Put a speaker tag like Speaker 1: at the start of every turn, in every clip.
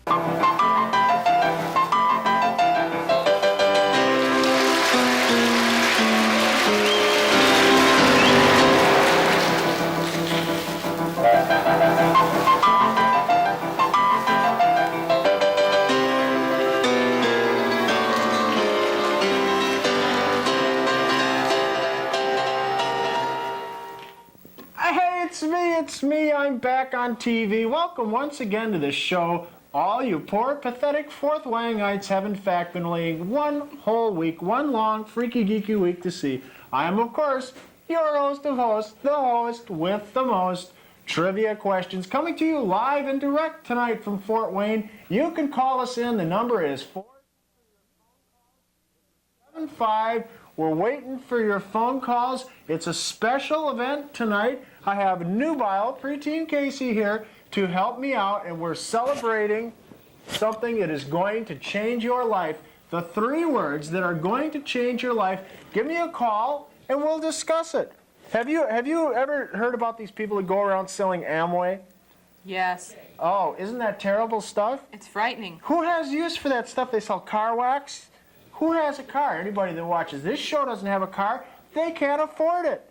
Speaker 1: It's me, I'm back on TV. Welcome once again to the show. All you poor, pathetic fourth Wangites have in fact been laying one whole week, one long, freaky, geeky week to see. I am, of course, your host of hosts, the host with the most trivia questions, coming to you live and direct tonight from Fort Wayne. You can call us in. The number is 475. We're waiting for your phone calls. It's a special event tonight. I have nubile preteen Casey here to help me out, and we're celebrating something that is going to change your life. The 3 words that are going to change your life. Give me a call, and we'll discuss it. Have you ever heard about these people that go around selling Amway?
Speaker 2: Yes.
Speaker 1: Oh, isn't that terrible stuff?
Speaker 2: It's frightening.
Speaker 1: Who has use for that stuff? They sell car wax. Who has a car? Anybody that watches this show doesn't have a car. They can't afford it.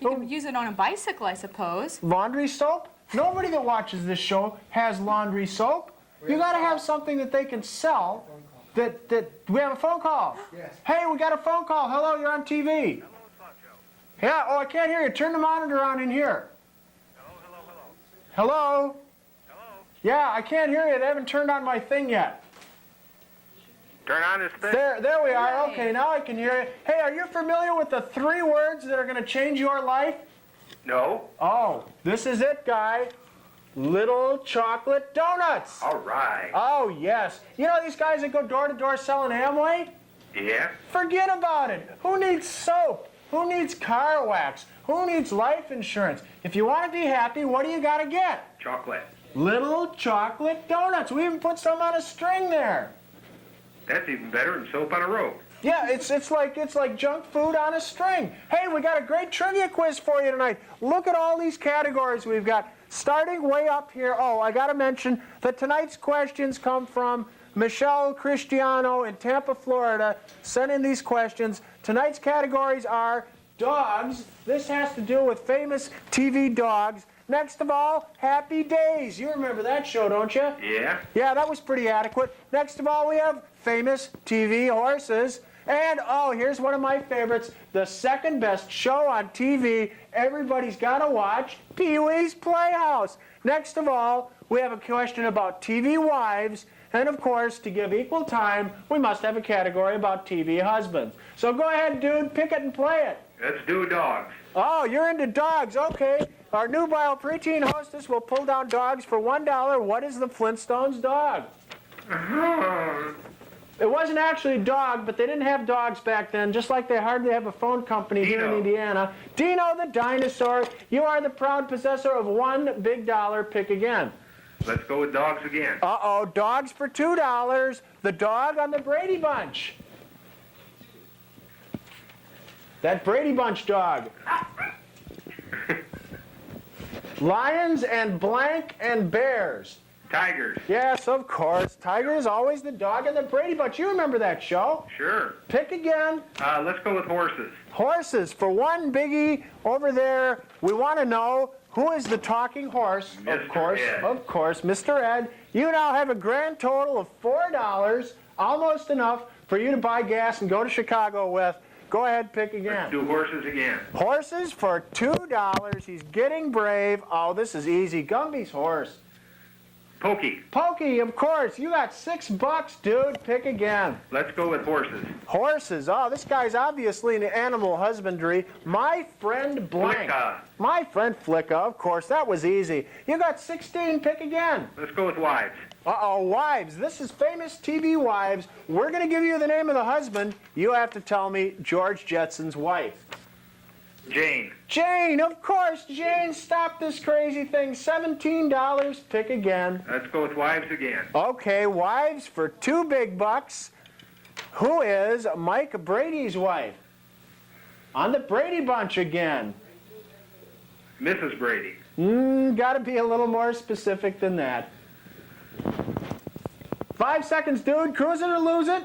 Speaker 2: You can use it on a bicycle, I suppose.
Speaker 1: Laundry soap? Nobody that watches this show has laundry soap. You got to have something that they can sell. That we have a phone call.
Speaker 3: Yes.
Speaker 1: Hey, we got a phone call. Hello, you're on TV.
Speaker 3: Hello, Sloucho.
Speaker 1: Yeah. Oh, I can't hear you. Turn the monitor on in here.
Speaker 3: Hello.
Speaker 1: Hello.
Speaker 3: Hello.
Speaker 1: Yeah, I can't hear you. They haven't turned on my thing yet.
Speaker 3: Turn on this thing.
Speaker 1: There we are.
Speaker 2: Right.
Speaker 1: Okay, now I can hear you. Hey, are you familiar with the 3 words that are going to change your life?
Speaker 3: No.
Speaker 1: Oh, this is it, guy. Little chocolate donuts.
Speaker 3: All right.
Speaker 1: Oh, yes. You know these guys that go door to door selling Amway?
Speaker 3: Yeah.
Speaker 1: Forget about it. Who needs soap? Who needs car wax? Who needs life insurance? If you want to be happy, what do you got to get?
Speaker 3: Chocolate.
Speaker 1: Little chocolate donuts. We even put some on a string there.
Speaker 3: That's even better than soap on a rope.
Speaker 1: Yeah, it's like junk food on a string. Hey, we got a great trivia quiz for you tonight. Look at all these categories we've got. Starting way up here, oh, I got to mention that tonight's questions come from Michelle Cristiano in Tampa, Florida. Sent in these questions. Tonight's categories are dogs. This has to do with famous TV dogs. Next of all, Happy Days. You remember that show, don't you?
Speaker 3: Yeah.
Speaker 1: Yeah, that was pretty adequate. Next of all, we have famous TV horses. And, oh, here's one of my favorites, the second best show on TV everybody's got to watch, Pee-wee's Playhouse. Next of all, we have a question about TV wives. And, of course, to give equal time, we must have a category about TV husbands. So go ahead, dude, pick it and play it.
Speaker 3: Let's do dogs.
Speaker 1: Oh, you're into dogs. Okay. Our nubile preteen hostess will pull down dogs for $1. What is the Flintstones dog? It wasn't actually a dog, but they didn't have dogs back then, just like they hardly have a phone company here in Indiana. Dino the dinosaur, you are the proud possessor of $1 big dollar. Pick again.
Speaker 3: Let's go with dogs again.
Speaker 1: Uh-oh, dogs for $2. The dog on the Brady Bunch. That Brady Bunch dog. Lions and blank and bears.
Speaker 3: Tigers.
Speaker 1: Yes, of course. Tiger is always the dog and the Brady Bunch. You remember that show?
Speaker 3: Sure.
Speaker 1: Pick again.
Speaker 3: Let's go with horses.
Speaker 1: Horses. For one biggie over there, we want to know who is the talking horse.
Speaker 3: Mr.
Speaker 1: Of course, Mr. Ed. You now have a grand total of $4, almost enough for you to buy gas and go to Chicago with. Go ahead, pick again.
Speaker 3: Let's do horses again.
Speaker 1: Horses for $2. He's getting brave. Oh, this is easy. Gumby's horse.
Speaker 3: Pokey.
Speaker 1: Pokey, of course. You got $6, dude. Pick again.
Speaker 3: Let's go with horses.
Speaker 1: Horses. Oh, this guy's obviously into animal husbandry. My friend blank.
Speaker 3: Flicka.
Speaker 1: My friend Flicka, of course. That was easy. You got 16. Pick again.
Speaker 3: Let's go with wives.
Speaker 1: Uh-oh, wives. This is famous TV wives. We're going to give you the name of the husband. You have to tell me George Jetson's wife.
Speaker 3: Jane.
Speaker 1: Jane, of course. Jane, stop this crazy thing. $17. Pick again.
Speaker 3: Let's go with wives again.
Speaker 1: Okay, wives for $2 big. Who is Mike Brady's wife? On the Brady Bunch again.
Speaker 3: Mrs. Brady.
Speaker 1: Got to be a little more specific than that. 5 seconds, dude. Cruise it or lose it?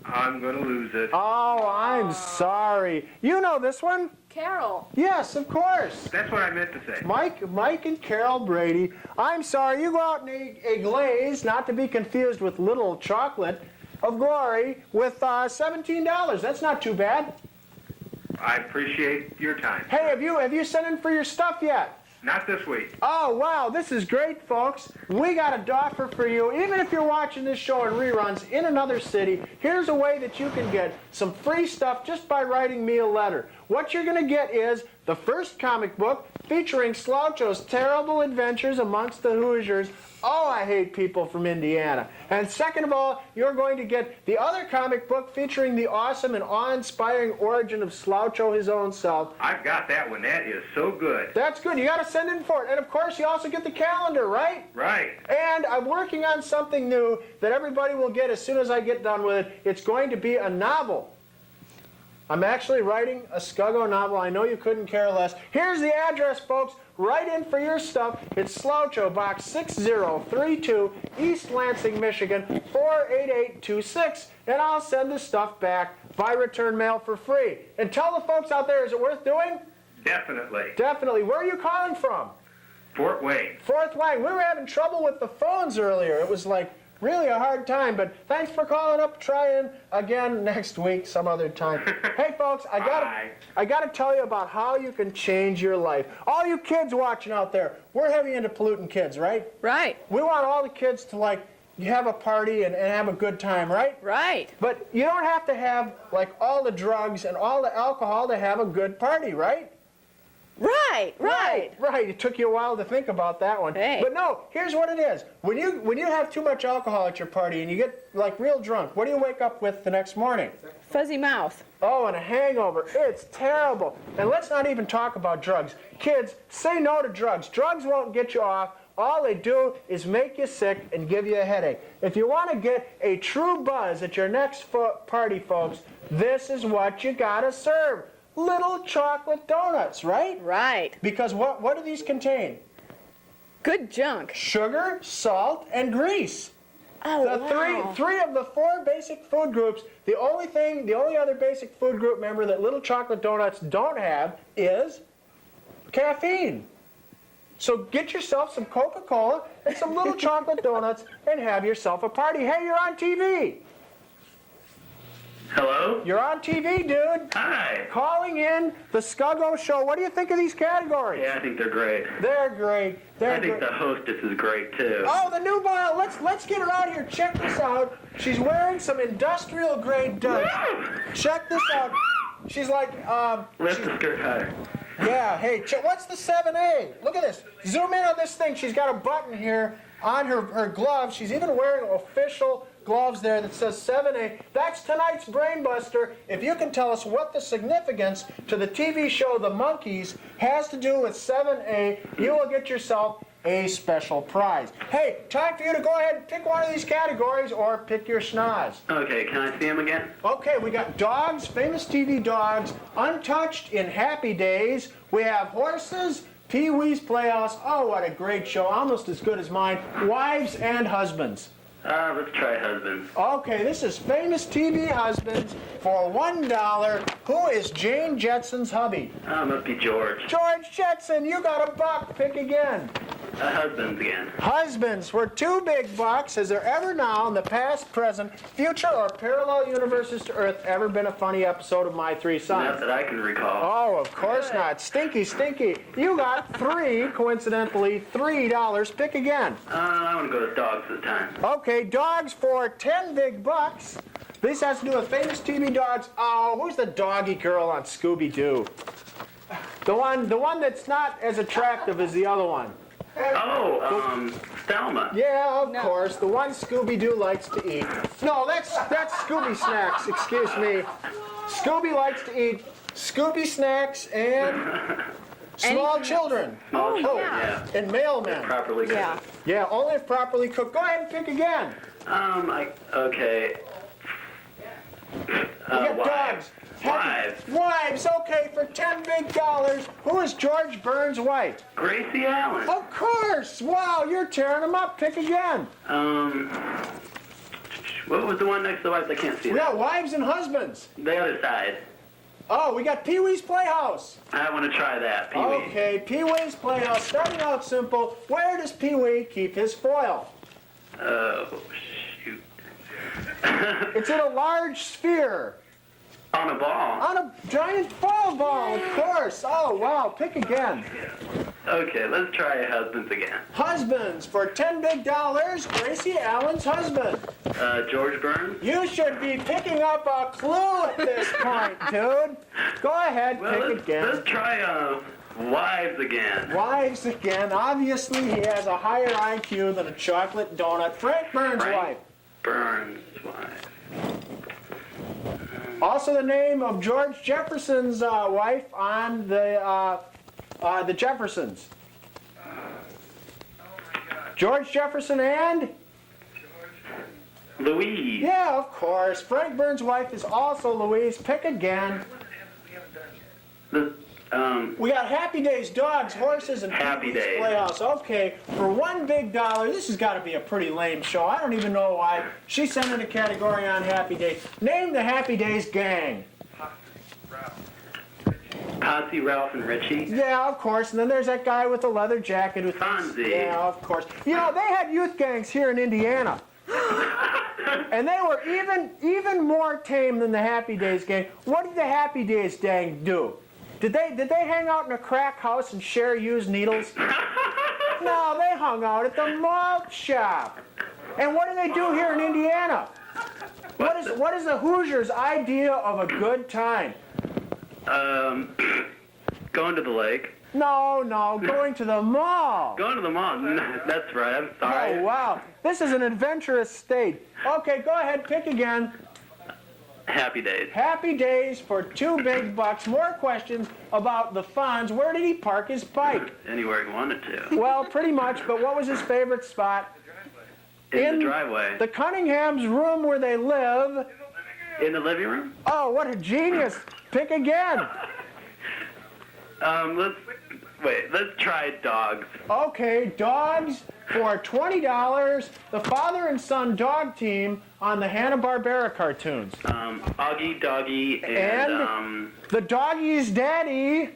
Speaker 3: I'm going to lose it.
Speaker 1: Oh, I'm sorry. You know this one?
Speaker 2: Carol.
Speaker 1: Yes, of course.
Speaker 3: That's what I meant to say.
Speaker 1: Mike and Carol Brady. I'm sorry, you go out and eat a glaze, not to be confused with little chocolate of glory, with $17. That's not too bad.
Speaker 3: I appreciate your time.
Speaker 1: Hey, have you sent in for your stuff yet?
Speaker 3: Not this week.
Speaker 1: Oh, wow, this is great, folks. We got a offer for you. Even if you're watching this show in reruns in another city, here's a way that you can get some free stuff just by writing me a letter. What you're going to get is the first comic book featuring Sloucho's terrible adventures amongst the Hoosiers. Oh, I hate people from Indiana. And second of all, you're going to get the other comic book featuring the awesome and awe-inspiring origin of Sloucho, his own self.
Speaker 3: I've got that one. That is so good.
Speaker 1: That's good. You got to send in for it. And of course, you also get the calendar, right?
Speaker 3: Right.
Speaker 1: And I'm working on something new that everybody will get as soon as I get done with it. It's going to be a novel. I'm actually writing a Skuggo novel. I know you couldn't care less. Here's the address, folks. Write in for your stuff. It's Sloucho, Box 6032, East Lansing, Michigan, 48826. And I'll send the stuff back by return mail for free. And tell the folks out there, is it worth doing?
Speaker 3: Definitely.
Speaker 1: Definitely. Where are you calling from?
Speaker 3: Fort Wayne.
Speaker 1: Fort Wayne. We were having trouble with the phones earlier. It was like really a hard time, but thanks for calling up. Try in again next week, some other time. Hey, folks, I gotta tell you about how you can change your life. All you kids watching out there, we're heavy into polluting kids, right?
Speaker 2: Right.
Speaker 1: We want all the kids to have a party and have a good time, right?
Speaker 2: Right.
Speaker 1: But you don't have to have all the drugs and all the alcohol to have a good party, right?
Speaker 2: Right. Right.
Speaker 1: Right. It took you a while to think about that one.
Speaker 2: Hey.
Speaker 1: But no, here's what it is. When you have too much alcohol at your party and you get real drunk, what do you wake up with the next morning?
Speaker 2: Fuzzy mouth.
Speaker 1: Oh, and a hangover. It's terrible. And let's not even talk about drugs. Kids, say no to drugs. Drugs won't get you off. All they do is make you sick and give you a headache. If you want to get a true buzz at your next party, folks, this is what you gotta serve. Little chocolate donuts, right?
Speaker 2: Right.
Speaker 1: Because what do these contain?
Speaker 2: Good junk.
Speaker 1: Sugar, salt, and grease.
Speaker 2: Oh,
Speaker 1: The
Speaker 2: wow.
Speaker 1: three of the four basic food groups. The only other basic food group member that little chocolate donuts don't have is caffeine. So get yourself some Coca-Cola and some little chocolate donuts and have yourself a party. Hey, you're on TV.
Speaker 3: Hello?
Speaker 1: You're on TV, dude.
Speaker 3: Hi.
Speaker 1: Calling in the Skuggo Show. What do you think of these categories?
Speaker 3: Yeah, I think they're great.
Speaker 1: They're great.
Speaker 3: I think the hostess is great, too.
Speaker 1: Oh, the new vial. Let's get her out here. Check this out. She's wearing some industrial grade duds. Check this out. She's like,
Speaker 3: Lift the skirt higher.
Speaker 1: yeah, hey, what's the 7A? Look at this. Zoom in on this thing. She's got a button here on her glove. She's even wearing official gloves there that says 7A. That's tonight's Brainbuster. If you can tell us what the significance to the TV show The Monkees has to do with 7A, you will get yourself a special prize. Hey, time for you to go ahead and pick one of these categories or pick your schnoz.
Speaker 3: Okay, can I see him again?
Speaker 1: Okay, we got dogs, famous TV dogs, Untouched in Happy Days. We have horses, Pee-wee's Playhouse. Oh, what a great show, almost as good as mine. Wives and husbands.
Speaker 3: Let's try husbands.
Speaker 1: Okay, this is famous TV husbands for $1. Who is Jane Jetson's hubby?
Speaker 3: Must be George.
Speaker 1: George Jetson, you got a buck. Pick again.
Speaker 3: Husbands again.
Speaker 1: Husbands for $2 big bucks. Has there ever now, in the past, present, future, or parallel universes to Earth, ever been a funny episode of My Three Sons?
Speaker 3: Not that I can recall.
Speaker 1: Oh, of course not. Stinky, stinky. You got three, coincidentally, $3. Pick again.
Speaker 3: I want to go with dogs this time.
Speaker 1: Okay, dogs for 10 big bucks. This has to do with famous TV dogs. Oh, who's the doggy girl on Scooby-Doo? The one that's not as attractive as the other one.
Speaker 3: Oh, Thelma.
Speaker 1: Yeah, of course. The one Scooby-Doo likes to eat. No, that's Scooby Snacks. Excuse me. Scooby likes to eat Scooby Snacks and small children.
Speaker 3: Small children, yeah.
Speaker 1: And mailmen.
Speaker 3: Properly cooked.
Speaker 2: Yeah.
Speaker 1: Yeah, only if properly cooked. Go ahead and pick again.
Speaker 3: Okay.
Speaker 1: We got dogs.
Speaker 3: Wives.
Speaker 1: Wives, okay, for 10 big dollars. Who is George Burns' wife?
Speaker 3: Gracie Allen.
Speaker 1: Of course. Wow, you're tearing them up. Pick again.
Speaker 3: What was the one next to wives? I can't see
Speaker 1: We
Speaker 3: that.
Speaker 1: got wives and husbands.
Speaker 3: The other side.
Speaker 1: Oh, we got Pee-wee's Playhouse.
Speaker 3: I want to try that, Pee-wee.
Speaker 1: Okay, Pee-wee's Playhouse. Starting out simple. Where does Pee-wee keep his foil?
Speaker 3: Oh, shoot.
Speaker 1: It's in a large sphere.
Speaker 3: On a ball.
Speaker 1: On a giant foil ball, of course. Oh, wow. Pick again.
Speaker 3: Okay, let's try husbands again.
Speaker 1: Husbands. For 10 big dollars, Gracie Allen's husband.
Speaker 3: George Burns.
Speaker 1: You should be picking up a clue at this point, dude. Go ahead,
Speaker 3: Well,
Speaker 1: pick
Speaker 3: let's
Speaker 1: again.
Speaker 3: try wives again.
Speaker 1: Wives again. Obviously, he has a higher IQ than a chocolate donut. Frank Burns'
Speaker 3: Frank
Speaker 1: wife.
Speaker 3: Burns' wife.
Speaker 1: Also the name of George Jefferson's wife on the Jeffersons. George Jefferson and?
Speaker 3: Louise.
Speaker 1: Yeah, of course. Frank Burns' wife is also Louise. Pick again.
Speaker 3: The,
Speaker 1: We got Happy Days, dogs, horses, and
Speaker 3: Happy
Speaker 1: Pee-wee's
Speaker 3: Days.
Speaker 1: Playhouse. Okay, for $1 big, this has got to be a pretty lame show. I don't even know why. She sent in a category on Happy Days. Name the Happy Days gang.
Speaker 3: Potsy, Ralph, and Richie.
Speaker 1: Yeah, of course. And then there's that guy with the leather jacket who
Speaker 3: Fonzie.
Speaker 1: Yeah, of course. You know, they had youth gangs here in Indiana. And they were even more tame than the Happy Days gang. What did the Happy Days gang do? Did they hang out in a crack house and share used needles? No, they hung out at the malt shop. And what do they do here in Indiana? What is the Hoosiers' idea of a good time?
Speaker 3: Going to the lake.
Speaker 1: No, going to the mall.
Speaker 3: Going to the mall. That's right. I'm sorry.
Speaker 1: Oh, wow. This is an adventurous state. Okay, go ahead, pick again.
Speaker 3: Happy Days.
Speaker 1: Happy Days for $2 big. More questions about the Fonz. Where did he park his bike?
Speaker 3: Anywhere he wanted to.
Speaker 1: Well, pretty much, but what was his favorite spot?
Speaker 3: In the driveway.
Speaker 1: The Cunningham's room where they live.
Speaker 3: In the living room?
Speaker 1: Oh, what a genius. Pick again.
Speaker 3: Let's try dogs.
Speaker 1: Okay, dogs for $20. The father and son dog team on the Hanna-Barbera cartoons.
Speaker 3: Augie, Doggy,
Speaker 1: And the doggy's daddy.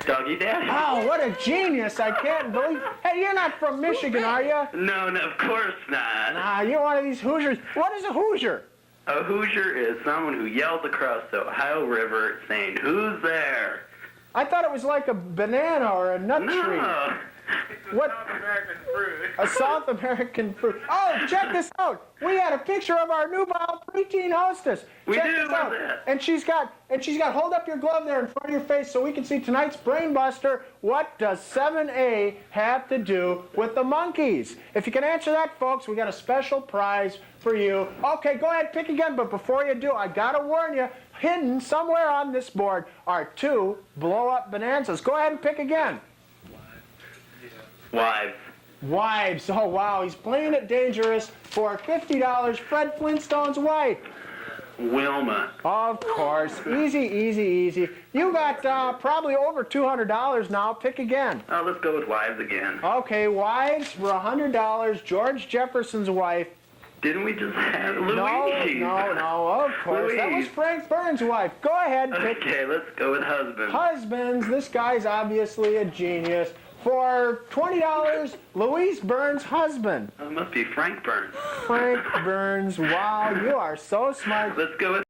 Speaker 3: Doggy Daddy.
Speaker 1: Oh, what a genius. I can't believe. Hey, you're not from Michigan, are you?
Speaker 3: No, of course not.
Speaker 1: Nah, you're one of these Hoosiers. What is a Hoosier?
Speaker 3: A Hoosier is someone who yells across the Ohio River saying, "Who's there?"
Speaker 1: I thought it was like a banana or a nut tree.
Speaker 3: No.
Speaker 1: What?
Speaker 4: American fruit.
Speaker 1: A South American fruit. Oh, check this out. We had a picture of our nubile preteen hostess.
Speaker 3: We
Speaker 1: Check
Speaker 3: do,
Speaker 1: this out.
Speaker 3: what's that?
Speaker 1: And she's got, hold up your glove there in front of your face so we can see tonight's Brain Buster. What does 7A have to do with the monkeys? If you can answer that, folks, we got a special prize for you. Okay, go ahead, pick again, but before you do, I gotta warn you, hidden somewhere on this board are 2 blow-up bonanzas. Go ahead and pick again.
Speaker 3: Wives.
Speaker 1: Wives. Oh, wow. He's playing it dangerous for $50. Fred Flintstone's wife.
Speaker 3: Wilma.
Speaker 1: Of course. Easy, easy, easy. You got probably over $200 now. Pick again.
Speaker 3: Oh, let's go with wives again.
Speaker 1: Okay, wives for $100. George Jefferson's wife.
Speaker 3: Didn't we just have Louise?
Speaker 1: No, of course. That was
Speaker 3: Louise.
Speaker 1: Frank Burns' wife. Go ahead. Pick
Speaker 3: Okay, let's go with husband.
Speaker 1: husbands. This guy's obviously a genius. For $20, Louise Burns' husband.
Speaker 3: It must be Frank Burns.
Speaker 1: Frank Burns. Wow, you are so smart.
Speaker 3: Let's go with